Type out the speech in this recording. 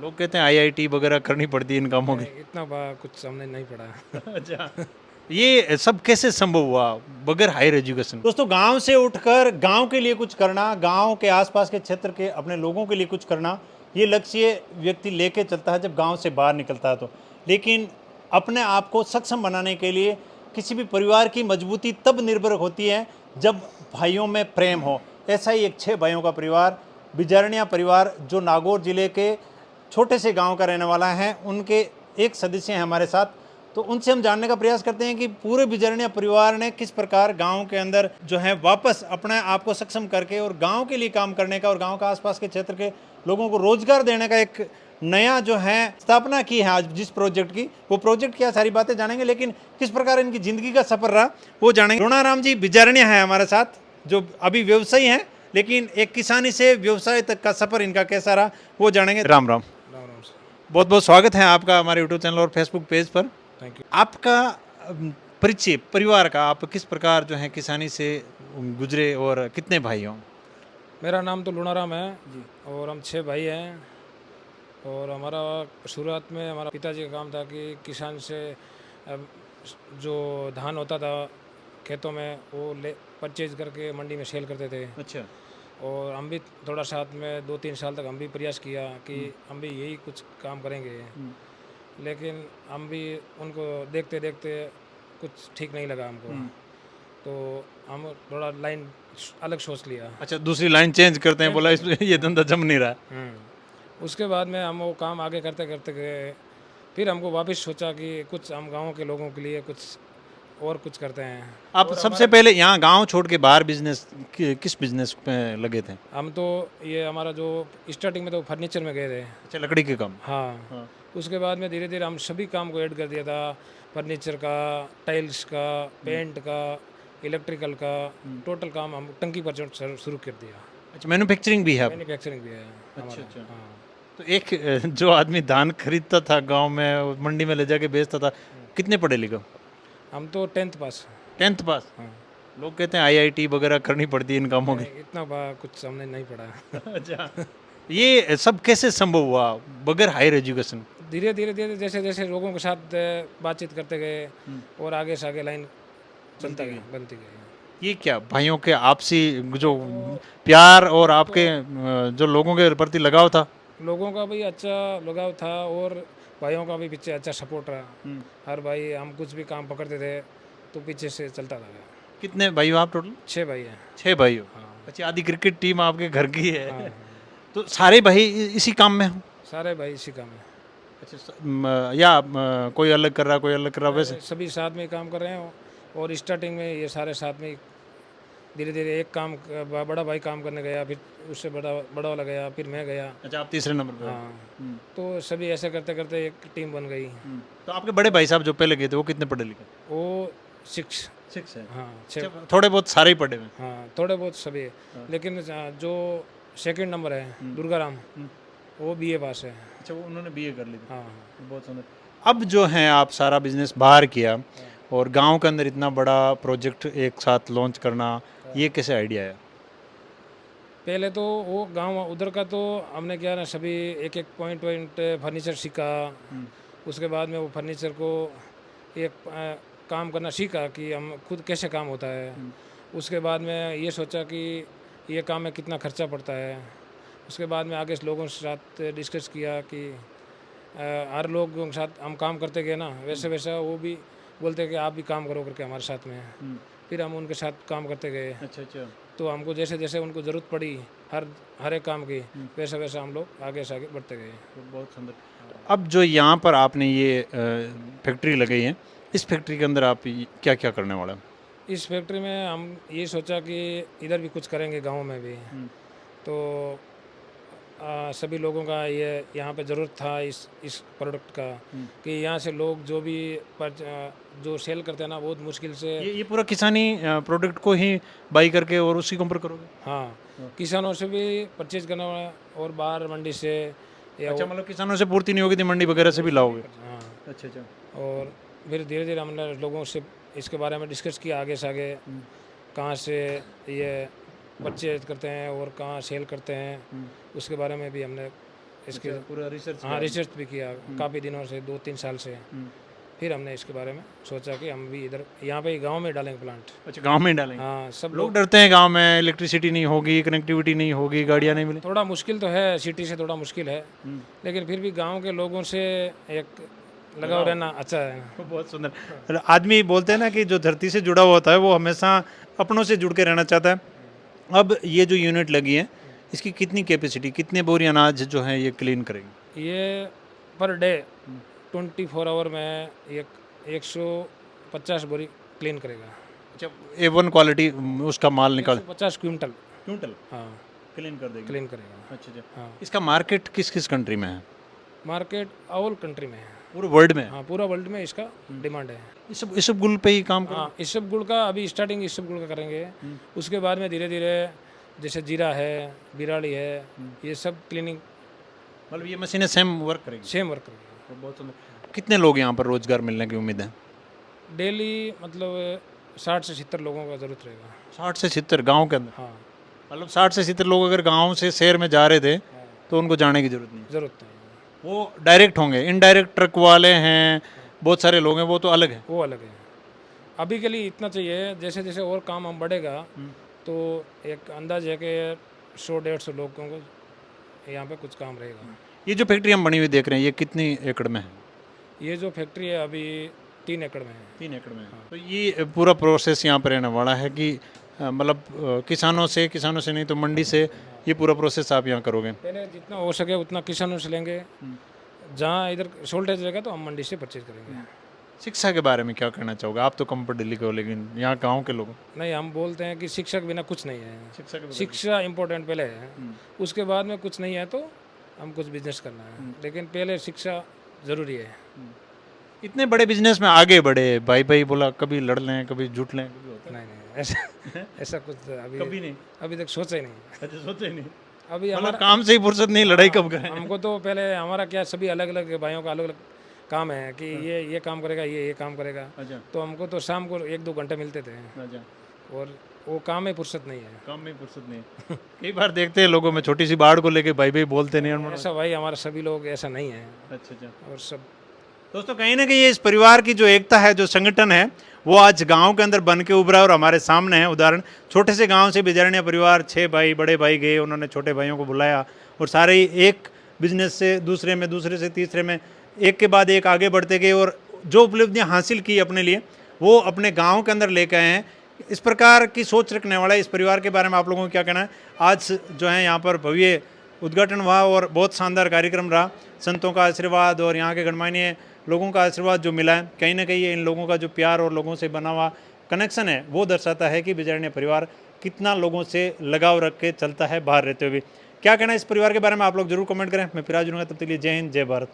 लोग कहते हैं आईआईटी वगैरह करनी पड़ती है इन कामों की। इतना कुछ हमने नहीं पढ़ा। अच्छा, ये सब कैसे संभव हुआ बगैर हायर एजुकेशन? दोस्तों, गांव से उठकर गांव के लिए कुछ करना, गांव के आसपास के क्षेत्र के अपने लोगों के लिए कुछ करना, ये लक्ष्य व्यक्ति लेके चलता है जब गांव से बाहर निकलता है तो। लेकिन अपने आप को सक्षम बनाने के लिए किसी भी परिवार की मजबूती तब निर्भर होती है जब भाइयों में प्रेम हो। ऐसा ही एक 6 भाइयों का परिवार, बिजारनिया परिवार, जो नागौर जिले के छोटे से गांव का रहने वाला है, उनके एक सदस्य हैं हमारे साथ। तो उनसे हम जानने का प्रयास करते हैं कि पूरे बिजरनिया परिवार ने किस प्रकार गांव के अंदर जो है वापस अपने आप को सक्षम करके और गांव के लिए काम करने का और गांव का आसपास के क्षेत्र के लोगों को रोजगार देने का एक नया जो है स्थापना की है आज जिस प्रोजेक्ट की। वो प्रोजेक्ट क्या, सारी बातें जानेंगे, लेकिन किस प्रकार इनकी जिंदगी का सफर रहा वो जानेंगे। रोणाराम जी बिजारनिया है हमारे साथ, जो अभी व्यवसायी हैं, लेकिन एक किसानी से व्यवसाय तक का सफर इनका कैसा रहा वो जानेंगे। राम राम। राम राम सर। बहुत बहुत स्वागत है आपका हमारे यूट्यूब चैनल और फेसबुक पेज पर। Thank you. आपका परिचय परिवार का, आप किस प्रकार जो है किसानी से गुजरे और कितने भाई हो? मेरा नाम तो लुणाराम है जी, और हम 6 भाई हैं। और हमारा शुरुआत में हमारा पिताजी का काम था कि किसान से जो धान होता था खेतों में वो ले परचेज करके मंडी में सेल करते थे। अच्छा। और हम भी थोड़ा साथ में 2-3 साल तक हम भी प्रयास किया कि हम भी यही कुछ काम करेंगे। लेकिन हम भी उनको देखते देखते कुछ ठीक नहीं लगा हमको। तो हम थोड़ा लाइन अलग सोच लिया। अच्छा, दूसरी लाइन चेंज करते हैं, बोला इसमें ये धंधा जम नहीं रहा। उसके बाद में हम वो काम आगे करते करते गए। फिर हमको वापस सोचा कि कुछ हम गांव के लोगों के लिए कुछ और कुछ करते हैं। आप सबसे पहले यहाँ गांव छोड़ के बाहर बिजनेस किस बिजनेस पे लगे थे? हम तो ये हमारा जो स्टार्टिंग में तो फर्नीचर में गए थे। अच्छा, लकड़ी के काम। हाँ। उसके बाद में धीरे धीरे हम सभी काम को ऐड कर दिया था। फर्नीचर का, टाइल्स का, पेंट का, इलेक्ट्रिकल का, टोटल काम हम टंकी पर शुरू कर दिया। अच्छा, मैन्युफैक्चरिंग भी है आप? मैन्युफैक्चरिंग भी है अच्छा हमारा। अच्छा। हाँ। तो एक जो आदमी धान खरीदता था गांव में, मंडी में ले जाके बेचता था, कितने पढ़े लिखे? हम तो 10th पास। 10th पास। हाँ। लोग कहते हैं आईआईटी वगैरह करनी पड़ती है इन कामों की। इतना कुछ हमने नहीं पढ़ा। अच्छा, ये सब कैसे संभव हुआ बगैर हायर एजुकेशन? धीरे धीरे धीरे जैसे जैसे लोगों के साथ बातचीत करते गए और आगे से आगे लाइन चलता गया, बनती गई। ये क्या भाइयों के आपसी जो प्यार और आपके जो लोगों के प्रति लगाव था? लोगों का भी अच्छा लगाव था और भाइयों का भी पीछे अच्छा सपोर्ट रहा। हर भाई हम कुछ भी काम पकड़ते थे तो पीछे से चलता था। कितने भाई हो आप टोटल? 6 भाई हैं। 6 भाई हो। हाँ। अच्छा, आधी क्रिकेट टीम आपके घर की है। हाँ। तो सारे भाई इसी काम में हो? सारे भाई इसी काम में। अच्छा, या कोई अलग कर रहा, कोई अलग कर रहा, वैसे? सभी साथ में ही काम कर रहे हैं। और स्टार्टिंग में ये सारे साथ में ही धीरे धीरे एक काम बड़ा भाई काम करने गया, फिर उससे बड़ा वाला गया, फिर मैं गया। अच्छा, आप तीसरे नंबर पे हो। हाँ। तो सभी ऐसे करते करते एक टीम बन गई। तो आपके बड़े भाई साहब जो पहले गए थे वो कितने पढ़े लिखे? वो 6। 6 है। हाँ, 6। अच्छा, थोड़े बहुत सारे ही पढ़े हुए? हाँ, थोड़े बहुत सभी। लेकिन जो सेकंड नंबर है दुर्गाराम, वो बीए पास है। अच्छा, वो उन्होंने बीए कर ली थी। हाँ। बहुत सुंदर। अब जो है आप सारा बिजनेस बाहर किया और गांव के अंदर इतना बड़ा प्रोजेक्ट एक साथ लॉन्च करना, ये कैसे आइडिया है? पहले तो वो गांव उधर का तो हमने क्या ना सभी एक एक पॉइंट फर्नीचर सीखा। उसके बाद में वो फर्नीचर को एक काम करना सीखा कि हम खुद कैसे काम होता है। उसके बाद में ये सोचा कि ये काम में कितना खर्चा पड़ता है। उसके बाद में आगे लोगों के साथ डिस्कस किया कि हर लोगों के साथ हम काम करते गए ना, वैसे वैसा वो भी बोलते कि आप भी काम करो करके हमारे साथ में। फिर हम उनके साथ काम करते गए। अच्छा अच्छा। तो हमको जैसे जैसे उनको ज़रूरत पड़ी हर एक काम की, वैसा वैसा हम लोग आगे से आगे बढ़ते गए। बहुत सुंदर। अब जो यहाँ पर आपने ये फैक्ट्री लगाई है, इस फैक्ट्री के अंदर आप क्या क्या करने वाले हैं? इस फैक्ट्री में हम ये सोचा कि इधर भी कुछ करेंगे गांव में भी। तो सभी लोगों का ये यहाँ पे ज़रूरत था इस प्रोडक्ट का कि यहाँ से लोग जो भी जो सेल करते हैं ना बहुत मुश्किल से। ये पूरा किसानी प्रोडक्ट को ही बाई करके और उसी के ऊपर करोगे? हाँ, किसानों से भी परचेज करना और बाहर मंडी से या अच्छा, मतलब किसानों से पूर्ति नहीं होगी तो मंडी वगैरह से भी लाओगे? हाँ। अच्छा अच्छा। और फिर धीरे धीरे हमने लोगों से इसके बारे में डिस्कस किया आगे से आगे, कहाँ से ये परचेज करते हैं और कहाँ सेल करते हैं, उसके बारे में भी हमने इसके पूरा रिसर्च हाँ रिसर्च भी किया काफ़ी दिनों से 2-3 साल से। फिर हमने इसके बारे में सोचा कि हम भी इधर यहाँ पे गांव में डालेंगे प्लांट। अच्छा, गांव में डालेंगे। हाँ सब लोग डरते हैं गांव में इलेक्ट्रिसिटी नहीं होगी, कनेक्टिविटी नहीं होगी, गाड़ियाँ नहीं मिलेंगी। थोड़ा मुश्किल तो है, सिटी से थोड़ा मुश्किल है, लेकिन फिर भी गांव के लोगों से एक लगाव रहना अच्छा है। बहुत सुंदर। आदमी बोलते हैं ना कि जो धरती से जुड़ा हुआ होता है वो हमेशा अपनों से जुड़ के रहना चाहता है। अब ये जो यूनिट लगी है इसकी कितनी कैपेसिटी, कितने बोरी अनाज जो है ये क्लीन करेंगे? ये पर डे 24 आवर में एक 150 बोरी क्लीन करेगा। अच्छा, A1 क्वालिटी उसका माल निकाल 150 क्विंटल क्विंटल हाँ क्लीन कर देंगे। क्लीन करेगा। अच्छा अच्छा। हाँ इसका मार्केट किस किस कंट्री में है? मार्केट ऑल कंट्री में है। पूरे वर्ल्ड में है? हाँ पूरा वर्ल्ड में इसका डिमांड है। इसबगुल पे ही काम करें? हाँ इसबगुल का अभी स्टार्टिंग इसबगुल का करेंगे, उसके बाद में धीरे धीरे जैसे जीरा है, बिराड़ी है, ये सब क्लीनिंग मतलब ये मशीनें सेम वर्क करेंगी? सेम वर्क करेंगे। बहुत सुंदर। कितने लोग यहाँ पर रोजगार मिलने की उम्मीद है? डेली मतलब 60 से 70 लोगों का ज़रूरत रहेगा। 60 से 70 गांव के अंदर? हाँ मतलब 60 से 70 लोग अगर गांव से शहर में जा रहे थे तो उनको जाने की जरूरत नहीं? ज़रूरत नहीं है। वो डायरेक्ट होंगे, इनडायरेक्ट ट्रक वाले हैं, बहुत सारे लोग हैं, वो तो अलग है। वो अलग है। अभी के लिए इतना चाहिए, जैसे जैसे और काम हम बढ़ेगा तो एक अंदाज है कि 100-150 लोगों को यहाँ पे कुछ काम रहेगा। ये जो फैक्ट्री हम बनी हुई देख रहे हैं ये कितनी एकड़ में है? ये जो फैक्ट्री है अभी 3 एकड़ में है। 3 एकड़ में है। तो ये पूरा प्रोसेस यहाँ पर रहने वाला है कि मतलब किसानों से नहीं तो मंडी से ये पूरा प्रोसेस आप यहाँ करोगे? पहले जितना हो सके उतना किसानों से लेंगे, जहाँ इधर शॉर्टेज रहेगा तो हम मंडी से परचेज करेंगे। शिक्षा के बारे में क्या कहना चाहोगे? आप तो कम पढ़े लिखे हो लेकिन यहाँ गाँव के लोग। नहीं, हम बोलते हैं कि शिक्षा के बिना कुछ नहीं है। शिक्षा के शिक्षा इम्पोर्टेंट पहले है, उसके बाद में कुछ नहीं है तो हम कुछ बिजनेस करना है, लेकिन पहले शिक्षा ज़रूरी है। इतने बड़े बिजनेस में आगे बढ़े, भाई भाई बोला कभी लड़ लें कभी जुट लें, कभी होता नहीं नहीं ऐसा ऐसा कुछ अभी कभी नहीं? अभी तक सोचा ही नहीं। अच्छा, सोचा ही नहीं। अभी मतलब हमारा काम से ही फुर्सत नहीं, लड़ाई कब करें? हमको तो पहले हमारा क्या सभी अलग अलग भाइयों का अलग अलग काम है कि ये काम करेगा, ये काम करेगा, अच्छा तो हमको तो शाम को 1-2 घंटे मिलते थे अच्छा। और वो काम में फुर्सत नहीं है। काम में फुर्सत नहीं। कई बार देखते हैं लोगों में छोटी सी बाढ़ को लेके भाई भाई बोलते नहीं हैं। ऐसा भाई हमारा सभी लोग ऐसा नहीं है। अच्छा अच्छा। और सब दोस्तों कहीं ना कहीं ये इस परिवार की जो एकता है, जो संगठन है, वो आज गांव के अंदर बन के उभरा है और हमारे सामने है उदाहरण। छोटे से गांव से बिजरण्य परिवार 6 भाई, बड़े भाई गए, उन्होंने छोटे भाइयों को बुलाया और सारे ही एक बिजनेस से दूसरे में, दूसरे से तीसरे में, एक के बाद एक आगे बढ़ते गए और जो उपलब्धियां हासिल की अपने लिए वो अपने गाँव के अंदर लेके आए हैं। इस प्रकार की सोच रखने वाला इस परिवार के बारे में आप लोगों को क्या कहना है? आज जो है यहाँ पर भव्य उद्घाटन हुआ और बहुत शानदार कार्यक्रम रहा। संतों का आशीर्वाद और यहाँ के गणमान्य लोगों का आशीर्वाद जो मिला है, कहीं ना कहीं ये इन लोगों का जो प्यार और लोगों से बना हुआ कनेक्शन है वो दर्शाता है कि बिजरण्य परिवार कितना लोगों से लगाव रख के चलता है बाहर रहते हुए। क्या कहना है इस परिवार के बारे में आप लोग जरूर कमेंट करें। मैं फिराज रहूँगा, तब तक के लिए जय हिंद, जय भारत।